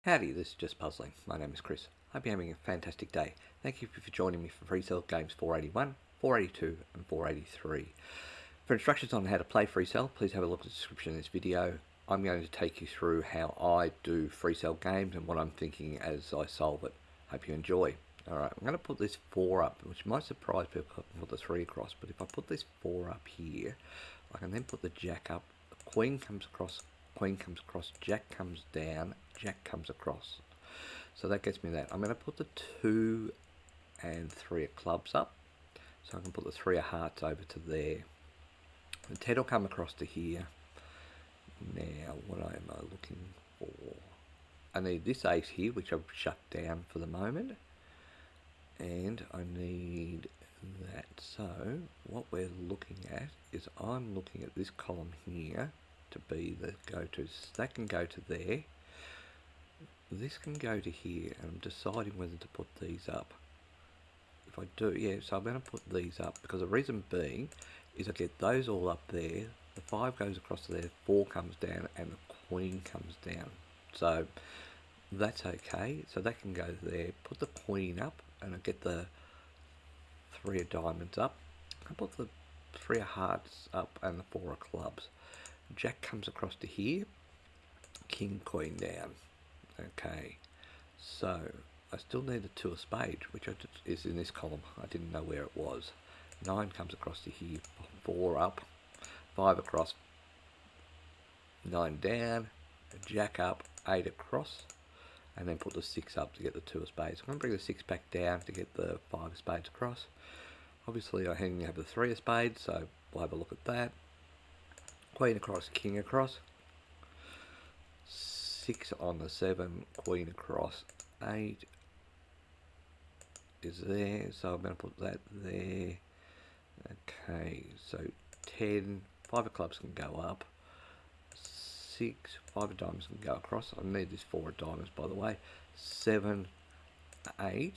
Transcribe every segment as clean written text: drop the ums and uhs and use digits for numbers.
Howdy, this is Just Puzzling. My name is Chris. Hope you're having a fantastic day. Thank you for joining me for Freecell Games 481, 482 and 483. For instructions on how to play Freecell, please have a look at the description of this video. I'm going to take you through how I do Freecell Games and what I'm thinking as I solve it. Hope you enjoy. Alright, I'm going to put this 4 up, which might surprise people if I put the 3 across, but if I put this 4 up here, I can then put the jack up, the queen comes across, jack comes down, jack comes across. So that gets me that. I'm going to put the 2 and 3 of clubs up, so I can put the 3 of hearts over to there. The 10 will come across to here. Now, what am I looking for? I need this ace here, which I've shut down for the moment. And I need that. So, what we're looking at is I'm looking at this column here to be the go-to. That can go to there. This can go to here, and I'm deciding whether to put these up. If I do, yeah, so I'm going to put these up, because the reason being is I get those all up there, the 5 goes across to there, 4 comes down, and the queen comes down. So that's okay, so that can go there. Put the queen up, and I get the 3 of diamonds up. I put the 3 of hearts up and the 4 of clubs. Jack comes across to here, king, queen down. Okay, so I still need the 2 of spades, which is in this column. I didn't know where it was. 9 comes across to here, 4 up, 5 across, 9 down, jack up, 8 across, and then put the 6 up to get the 2 of spades. I'm going to bring the 6 back down to get the 5 of spades across. Obviously I have the 3 of spades, so we'll have a look at that. Queen across, king across, 6 on the 7, queen across, 8 is there, so I'm going to put that there. Okay, so 10, 5 of clubs can go up, 6, 5 of diamonds can go across. I need this 4 of diamonds, by the way. 7, 8,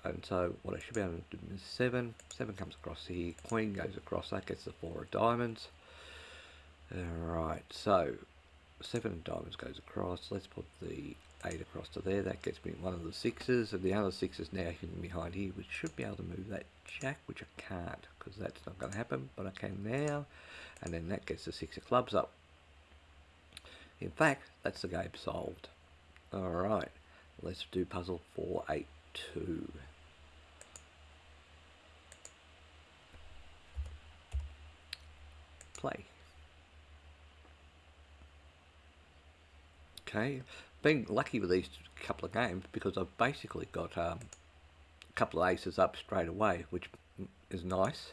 and so what I should be able to do is 7 comes across here, queen goes across, that gets the 4 of diamonds. Alright, so 7 of diamonds goes across. Let's put the 8 across to there. That gets me one of the 6s, and the other 6 is now hidden behind here, which should be able to move that jack, which I can't, because that's not going to happen, but I can now. And then that gets the 6 of clubs up. In fact, that's the game solved. Alright, let's do puzzle 482. Play. Okay, been lucky with these couple of games because I've basically got a couple of aces up straight away, which is nice.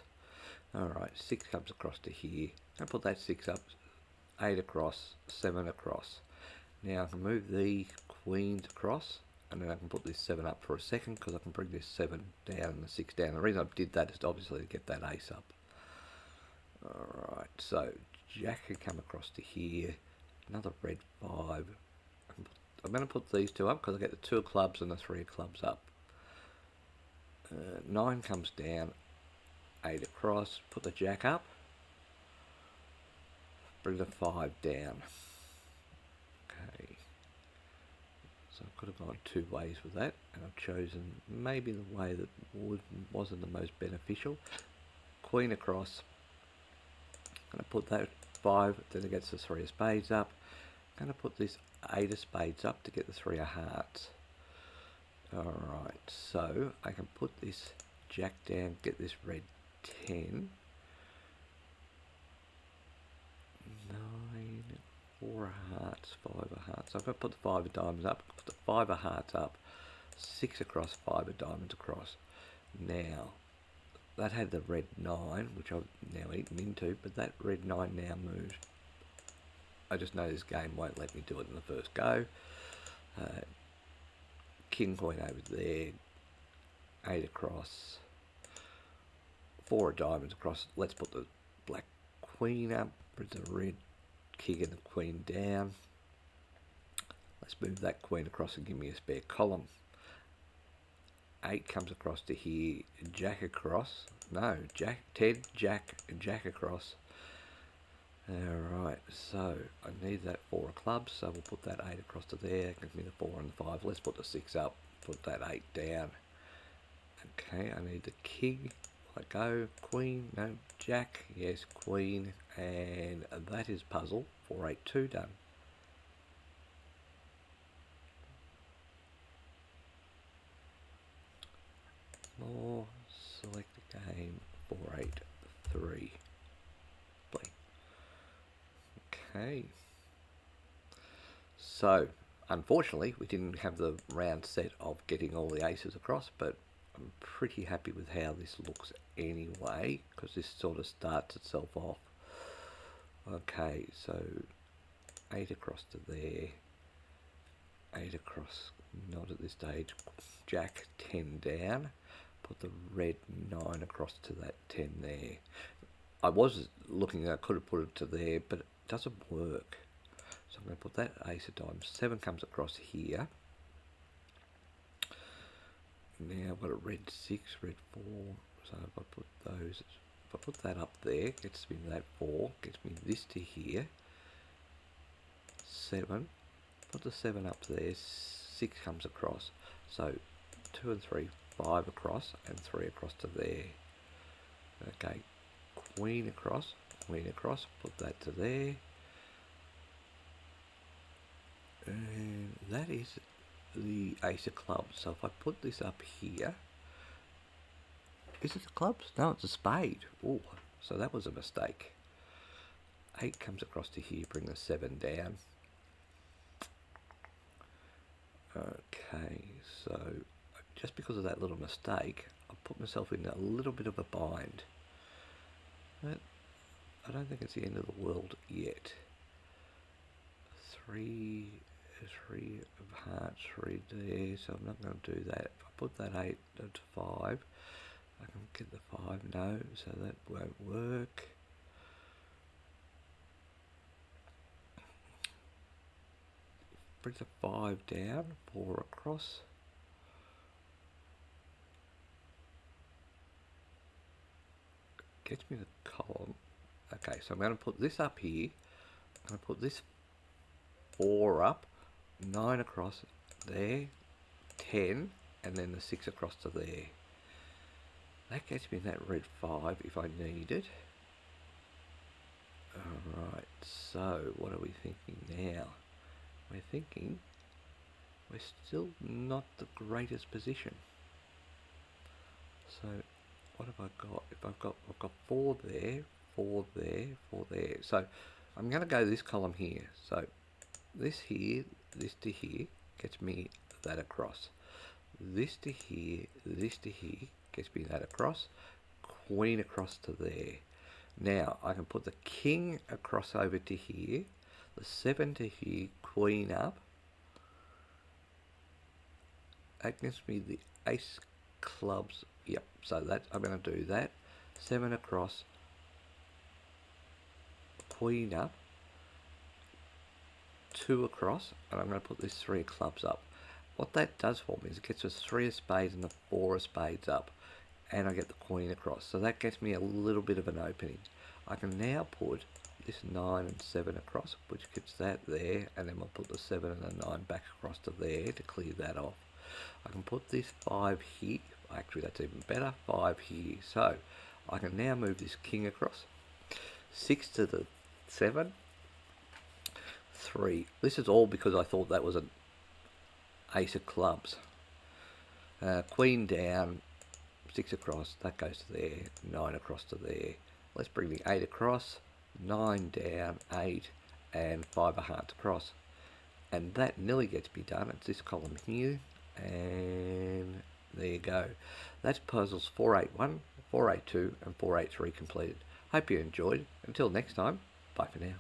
Alright, 6 comes across to here. I put that 6 up, 8 across, 7 across. Now I can move the queens across, and then I can put this 7 up for a second, because I can bring this 7 down and the 6 down. The reason I did that is obviously to get that ace up. Alright, so jack can come across to here, another red 5. I'm going to put these 2 up because I get the 2 of clubs and the 3 of clubs up. 9 comes down, 8 across, put the jack up, bring the 5 down. Okay, so I could have gone 2 ways with that, and I've chosen maybe the way that wasn't the most beneficial. Queen across, I'm going to put that 5, then it gets the 3 of spades up. I'm going to put this 8 of spades up to get the 3 of hearts. Alright, so I can put this jack down, get this red 10. 9, 4 of hearts, 5 of hearts. So I'm going to put the 5 of diamonds up, put the 5 of hearts up, 6 across, 5 of diamonds across. Now, that had the red 9, which I've now eaten into, but that red 9 now moves. I just know this game won't let me do it in the first go. King, queen over there, 8 across, 4 of diamonds across. Let's put the black queen up, bring the red king and the queen down. Let's move that queen across and give me a spare column. 8 comes across to here, jack across, no, jack, 10, jack, and jack across. Alright, so I need that 4 of clubs, so we'll put that 8 across to there, gives me the 4 and the 5. Let's put the 6 up, put that 8 down. Okay, I need the king. Let go. Queen, no. Jack, yes, queen. And that is puzzle 482 done. More, select the game 483. Play. Okay. So, unfortunately, we didn't have the round set of getting all the aces across, but I'm pretty happy with how this looks anyway, because this sort of starts itself off. Okay, so 8 across to there, 8 across, not at this stage, Jack 10 down, put the red 9 across to that 10 there. I was looking, I could have put it to there, but it doesn't work. So I'm going to put that ace of diamonds. 7 comes across here. Now I've got a red 6, red 4. So if I put those, if I put that up there, gets me that 4, gets me this to here. 7. Put the 7 up there. 6 comes across. So 2 and 3, 5 across, and 3 across to there. Okay, queen across, put that to there. And that is the ace of clubs. So if I put this up here, is it the clubs? No, it's a spade. Oh, so that was a mistake. 8 comes across to here, bring the 7 down. Okay, so just because of that little mistake, I put myself in a little bit of a bind. But I don't think it's the end of the world yet. 3 of hearts, 3 there, so I'm not going to do that. If I put that 8 to 5, I can get the 5, no, so that won't work. Bring the 5 down, 4 across. Gets me the column. Okay, so I'm going to put this up here. I'm going to put this 4 up, 9 across there, 10, and then the 6 across to there. That gets me that red 5 if I need it. Alright, so what are we thinking now? We're thinking we're still not the greatest position. So what have I got? If I've got 4 there, 4 there, 4 there. So I'm going to go this column here. So this here, this to here gets me that across. This to here gets me that across. Queen across to there. Now I can put the king across over to here, the 7 to here, queen up. That gives me the ace clubs. Yep, so that I'm going to do that. 7 across, queen up, 2 across, and I'm going to put this 3 of clubs up. What that does for me is it gets us 3 of spades and the 4 of spades up, and I get the queen across. So that gets me a little bit of an opening. I can now put this 9 and 7 across, which gets that there, and then I'll put the 7 and the 9 back across to there to clear that off. I can put this 5 here. Actually, that's even better. 5 here. So I can now move this king across. 6 to the 7. 3. This is all because I thought that was an ace of clubs. Queen down, 6 across, that goes to there, 9 across to there. Let's bring the 8 across, 9 down, 8, and 5 of hearts across. And that nearly gets me done. It's this column here, and there you go. That's puzzles 481, 482, and 483 completed. Hope you enjoyed. Until next time, bye for now.